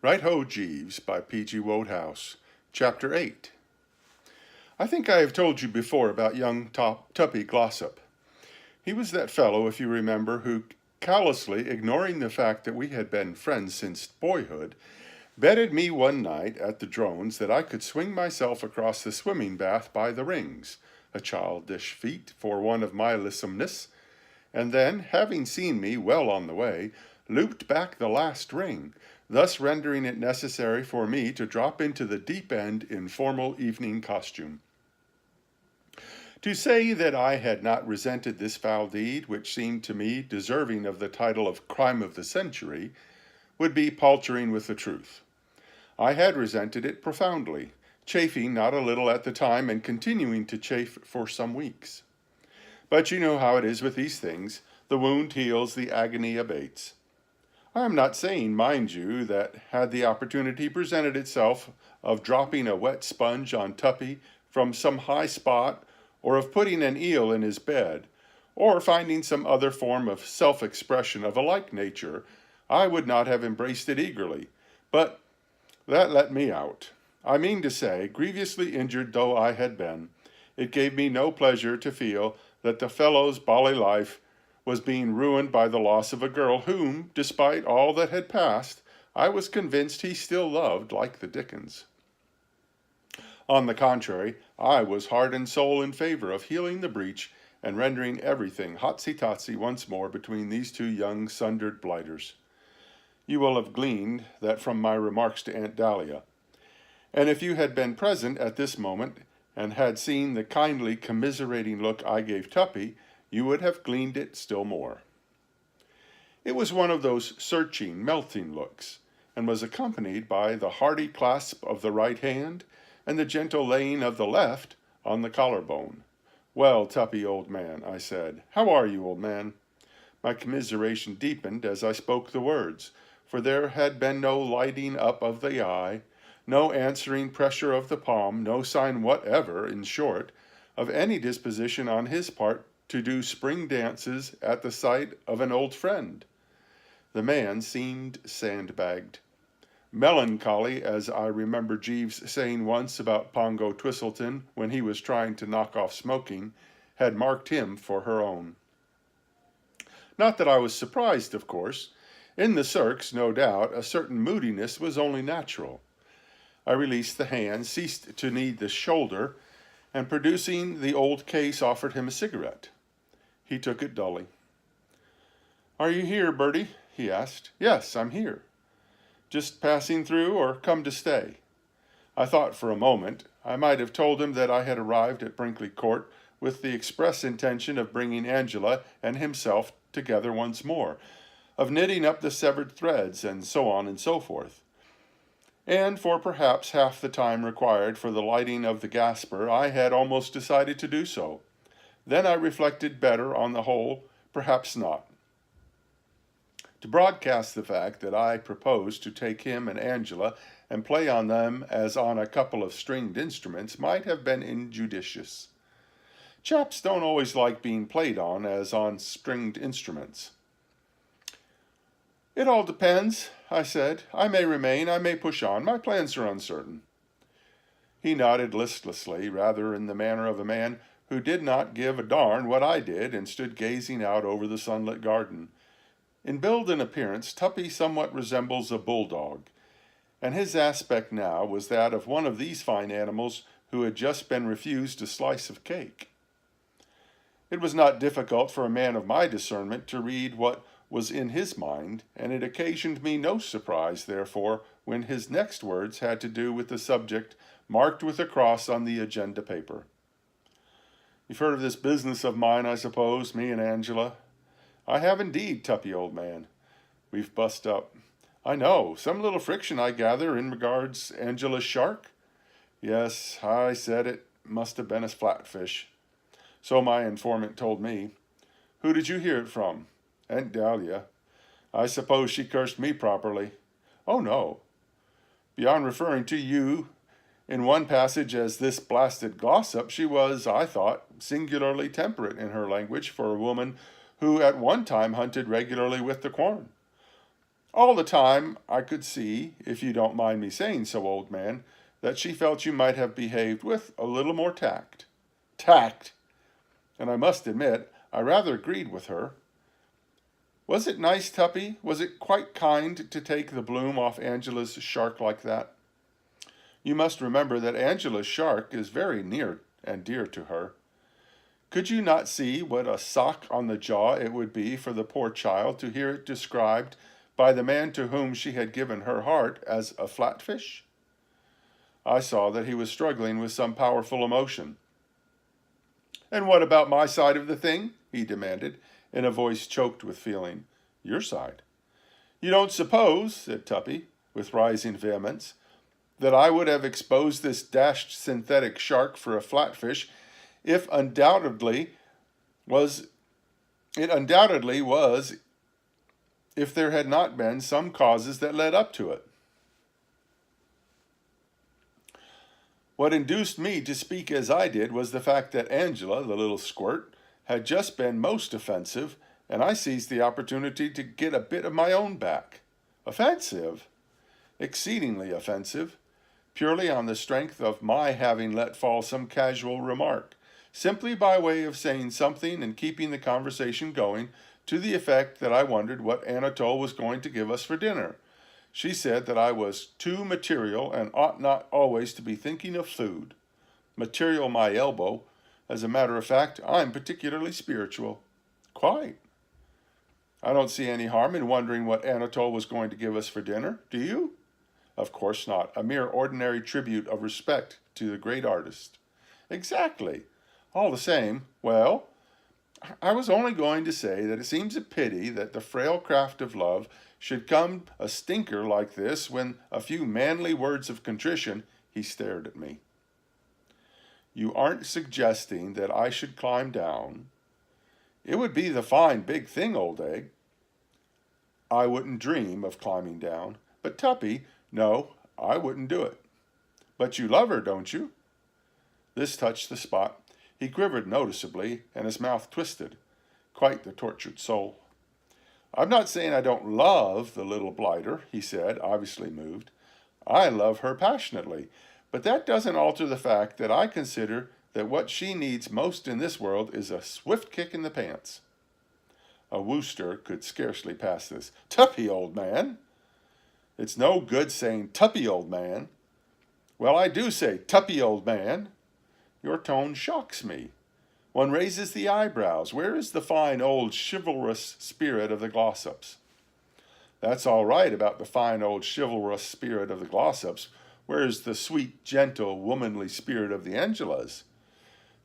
Right Ho, Jeeves by P.G. Wodehouse, Chapter 8. I think I have told you before about young Tuppy Glossop. He was that fellow, if you remember, who, callously ignoring the fact that we had been friends since boyhood, betted me one night at the Drones that I could swing myself across the swimming bath by the rings, a childish feat for one of my lissomeness, and then, having seen me well on the way, looped back the last ring, thus rendering it necessary for me to drop into the deep end in formal evening costume. To say that I had not resented this foul deed, which seemed to me deserving of the title of crime of the century, would be paltering with the truth. I had resented it profoundly, chafing not a little at the time and continuing to chafe for some weeks. But you know how it is with these things. The wound heals, the agony abates. I am not saying, mind you, that had the opportunity presented itself of dropping a wet sponge on Tuppy from some high spot, or of putting an eel in his bed, or finding some other form of self-expression of a like nature, I would not have embraced it eagerly. But that let me out. I mean to say, grievously injured though I had been, it gave me no pleasure to feel that the fellow's bally life was being ruined by the loss of a girl whom, despite all that had passed, I was convinced he still loved like the Dickens. On the contrary, I was heart and soul in favor of healing the breach and rendering everything hotsy-totsy once more between these two young sundered blighters. You will have gleaned that from my remarks to Aunt Dahlia. And if you had been present at this moment and had seen the kindly commiserating look I gave Tuppy, you would have gleaned it still more. It was one of those searching, melting looks, and was accompanied by the hearty clasp of the right hand and the gentle laying of the left on the collarbone. "Well, Tuppy, old man," I said. "How are you, old man?" My commiseration deepened as I spoke the words, for there had been no lighting up of the eye, no answering pressure of the palm, no sign whatever, in short, of any disposition on his part to do spring dances at the sight of an old friend. The man seemed sandbagged. Melancholy, as I remember Jeeves saying once about Pongo Twistleton when he was trying to knock off smoking, had marked him for her own. Not that I was surprised, of course. In the circs, no doubt, a certain moodiness was only natural. I released the hand, ceased to knead the shoulder, and producing the old case offered him a cigarette. He took it dully. "Are you here, Bertie?" he asked. "Yes, I'm here." "Just passing through, or come to stay?" I thought for a moment I might have told him that I had arrived at Brinkley Court with the express intention of bringing Angela and himself together once more, of knitting up the severed threads, and so on and so forth. And for perhaps half the time required for the lighting of the Gasper, I had almost decided to do so. Then I reflected better on the whole, perhaps not. To broadcast the fact that I proposed to take him and Angela and play on them as on a couple of stringed instruments might have been injudicious. Chaps don't always like being played on as on stringed instruments. "It all depends," I said. "I may remain, I may push on. My plans are uncertain." He nodded listlessly, rather in the manner of a man who did not give a darn what I did and stood gazing out over the sunlit garden. In build and appearance, Tuppy somewhat resembles a bulldog, and his aspect now was that of one of these fine animals who had just been refused a slice of cake. It was not difficult for a man of my discernment to read what was in his mind, and it occasioned me no surprise, therefore, when his next words had to do with the subject marked with a cross on the agenda paper. "You've heard of this business of mine, I suppose, me and Angela?" "I have indeed, Tuppy, old man." "We've bust up." "I know. Some little friction, I gather, in regards Angela's shark?" "Yes, I said it must have been a flatfish." "So my informant told me." "Who did you hear it from?" "Aunt Dahlia." "I suppose she cursed me properly." "Oh, no." "Beyond referring to you in one passage as this blasted Glossop, she was, I thought, singularly temperate in her language for a woman who at one time hunted regularly with the Quorn." All the time I could see, if you don't mind me saying so, old man, that she felt you might have behaved with a little more tact. Tact! And I must admit, I rather agreed with her. Was it nice, Tuppy? Was it quite kind to take the bloom off Angela's shark like that? You must remember that Angela's shark is very near and dear to her. Could you not see what a sock on the jaw it would be for the poor child to hear it described by the man to whom she had given her heart as a flatfish? I saw that he was struggling with some powerful emotion. And what about my side of the thing? He demanded, in a voice choked with feeling. Your side? You don't suppose, said Tuppy, with rising vehemence, that I would have exposed this dashed synthetic shark for a flatfish if undoubtedly was if there had not been some causes that led up to it. What induced me to speak as I did was the fact that Angela, the little squirt, had just been most offensive, and I seized the opportunity to get a bit of my own back. Offensive? Exceedingly offensive, purely on the strength of my having let fall some casual remark, simply by way of saying something and keeping the conversation going, to the effect that I wondered what Anatole was going to give us for dinner. She said that I was too material and ought not always to be thinking of food. Material my elbow. As a matter of fact, I'm particularly spiritual. Quite. I don't see any harm in wondering what Anatole was going to give us for dinner, do you? Of course not. A mere ordinary tribute of respect to the great artist. Exactly. All the same, well, I was only going to say that it seems a pity that the frail craft of love should come a stinker like this when a few manly words of contrition. He stared at me. You aren't suggesting that I should climb down? It would be the fine big thing, old egg. I wouldn't dream of climbing down. But Tuppy, no, I wouldn't do it. But you love her, don't you? This touched the spot. He quivered noticeably, and his mouth twisted. Quite the tortured soul. I'm not saying I don't love the little blighter, he said, obviously moved. I love her passionately, but that doesn't alter the fact that I consider that what she needs most in this world is a swift kick in the pants. A Wooster could scarcely pass this. Tuppy, old man. It's no good saying Tuppy, old man. Well, I do say Tuppy, old man. Your tone shocks me. One raises the eyebrows. Where is the fine old chivalrous spirit of the Glossops? That's all right about the fine old chivalrous spirit of the Glossops. Where is the sweet, gentle, womanly spirit of the Angelas?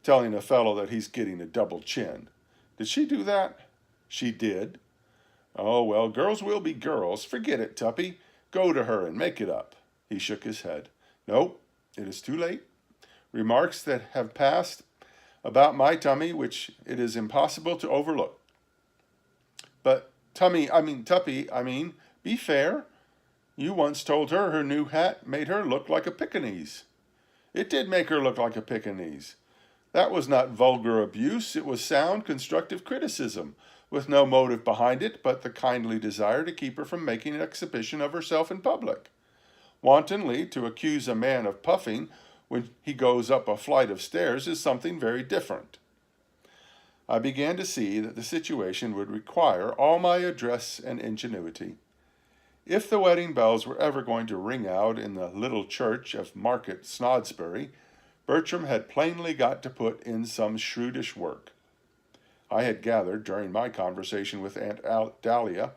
Telling a fellow that he's getting a double chin. Did she do that? She did. Oh, well, girls will be girls. Forget it, Tuppy. Go to her and make it up. He shook his head. No, it is too late. Remarks that have passed about my tummy which it is impossible to overlook. But Tuppy, be fair. You once told her new hat made her look like a Pekingese. It did make her look like a Pekingese. That was not vulgar abuse. It was sound, constructive criticism, with no motive behind it but the kindly desire to keep her from making an exhibition of herself in public. Wantonly to accuse a man of puffing when he goes up a flight of stairs is something very different. I began to see that the situation would require all my address and ingenuity. If the wedding bells were ever going to ring out in the little church of Market Snodsbury, Bertram had plainly got to put in some shrewdish work. I had gathered during my conversation with Aunt Dahlia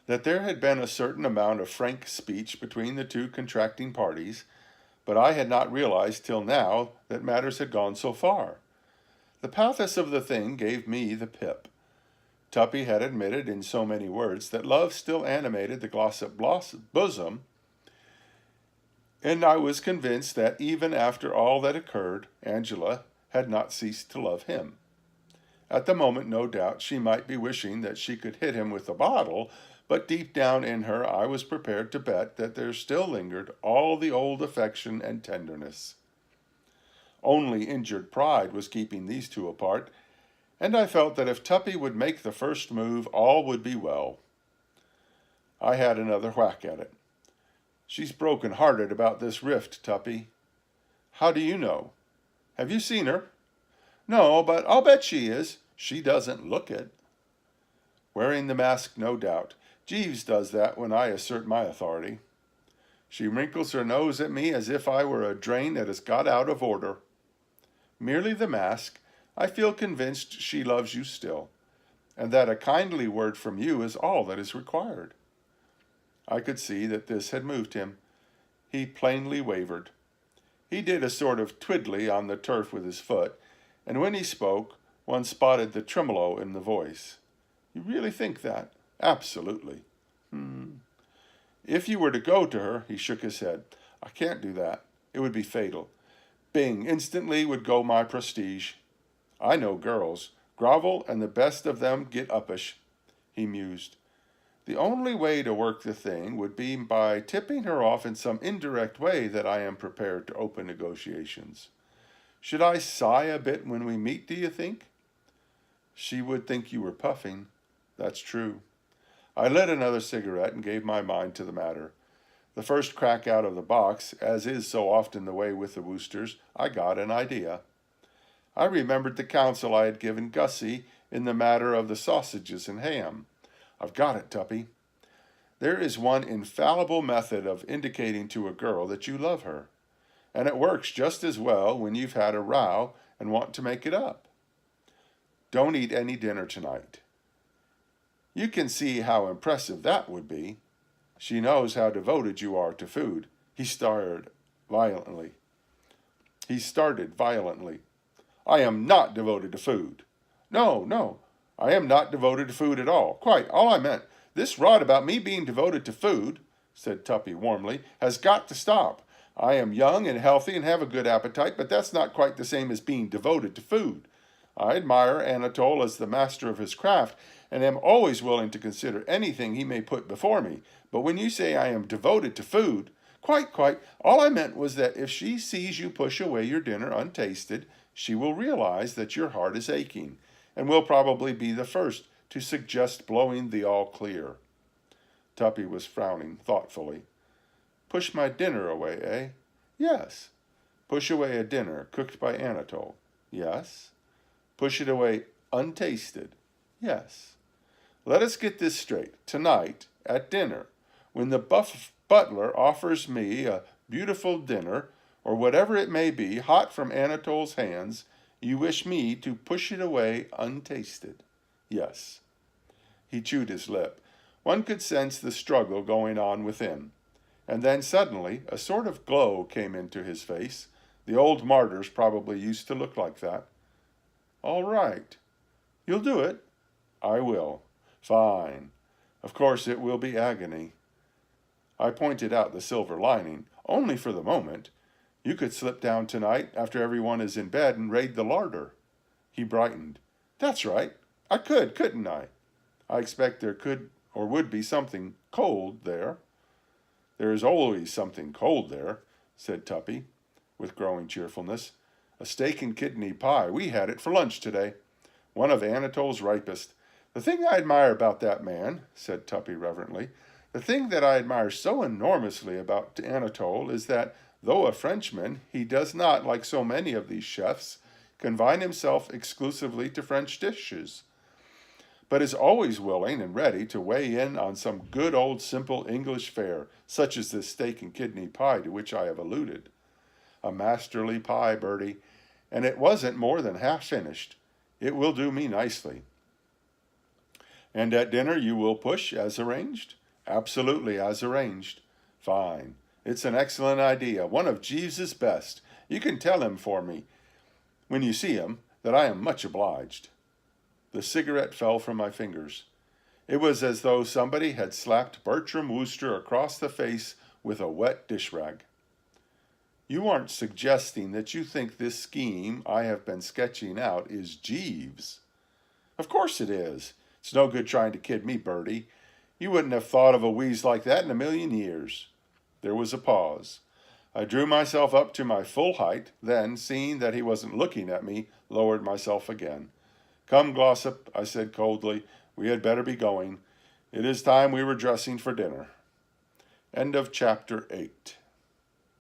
that there had been a certain amount of frank speech between the two contracting parties, but I had not realized till now that matters had gone so far. The pathos of the thing gave me the pip. Tuppy had admitted in so many words that love still animated the Glossop bosom, and I was convinced that even after all that occurred, Angela had not ceased to love him. At the moment, no doubt, she might be wishing that she could hit him with a bottle, but deep down in her I was prepared to bet that there still lingered all the old affection and tenderness. Only injured pride was keeping these two apart, and I felt that if Tuppy would make the first move, all would be well. I had another whack at it. She's broken-hearted about this rift, Tuppy. How do you know? Have you seen her? No, but I'll bet she is. She doesn't look it. Wearing the mask, no doubt. Jeeves does that when I assert my authority. She wrinkles her nose at me as if I were a drain that has got out of order. Merely the mask, I feel convinced she loves you still, and that a kindly word from you is all that is required. I could see that this had moved him. He plainly wavered. He did a sort of twiddly on the turf with his foot, and when he spoke, one spotted the tremolo in the voice. You really think that? Absolutely. If you were to go to her, he shook his head. I can't do that. It would be fatal. Bing, instantly would go my prestige. I know girls. Grovel, and the best of them get uppish. He mused. The only way to work the thing would be by tipping her off in some indirect way that I am prepared to open negotiations. Should I sigh a bit when we meet, do you think? She would think you were puffing. That's true. I lit another cigarette and gave my mind to the matter. The first crack out of the box, as is so often the way with the Woosters, I got an idea. I remembered the counsel I had given Gussie in the matter of the sausages and ham. I've got it, Tuppy. There is one infallible method of indicating to a girl that you love her, and it works just as well when you've had a row and want to make it up. Don't eat any dinner tonight. You can see how impressive that would be. She knows how devoted you are to food. He started violently. I am not devoted to food. No, I am not devoted to food at all. Quite all I meant. This rot about me being devoted to food, said Tuppy warmly, has got to stop. I am young and healthy and have a good appetite, but that's not quite the same as being devoted to food. I admire Anatole as the master of his craft, and am always willing to consider anything he may put before me. But when you say I am devoted to food, quite, all I meant was that if she sees you push away your dinner untasted, she will realize that your heart is aching, and will probably be the first to suggest blowing the all clear. Tuppy was frowning thoughtfully. Push my dinner away, eh? Yes. Push away a dinner cooked by Anatole. Yes. Push it away untasted. Yes. Let us get this straight. Tonight, at dinner, when the butler offers me a beautiful dinner, or whatever it may be, hot from Anatole's hands, you wish me to push it away untasted. Yes. He chewed his lip. One could sense the struggle going on within. And then suddenly a sort of glow came into his face. The old martyrs probably used to look like that. All right. You'll do it? I will. Fine. Of course it will be agony. I pointed out the silver lining, only for the moment. You could slip down tonight after everyone is in bed and raid the larder. He brightened. That's right. I could, couldn't I? I expect there could or would be something cold there. There is always something cold there, said Tuppy, with growing cheerfulness. A steak and kidney pie. We had it for lunch today. One of Anatole's ripest. The thing I admire about that man, said Tuppy reverently, the thing that I admire so enormously about Anatole is that, though a Frenchman, he does not, like so many of these chefs, confine himself exclusively to French dishes, but is always willing and ready to weigh in on some good old simple English fare, such as this steak and kidney pie to which I have alluded. A masterly pie, Bertie, and it wasn't more than half finished. It will do me nicely. And at dinner you will push as arranged? Absolutely as arranged. Fine. It's an excellent idea, one of Jeeves's best. You can tell him for me, when you see him, that I am much obliged. The cigarette fell from my fingers. It was as though somebody had slapped Bertram Wooster across the face with a wet dish rag. You aren't suggesting that you think this scheme I have been sketching out is Jeeves? Of course it is. It's no good trying to kid me, Bertie. You wouldn't have thought of a wheeze like that in a million years. There was a pause. I drew myself up to my full height, then, seeing that he wasn't looking at me, lowered myself again. Come, Glossop, I said coldly, we had better be going. It is time we were dressing for dinner. End of chapter 8.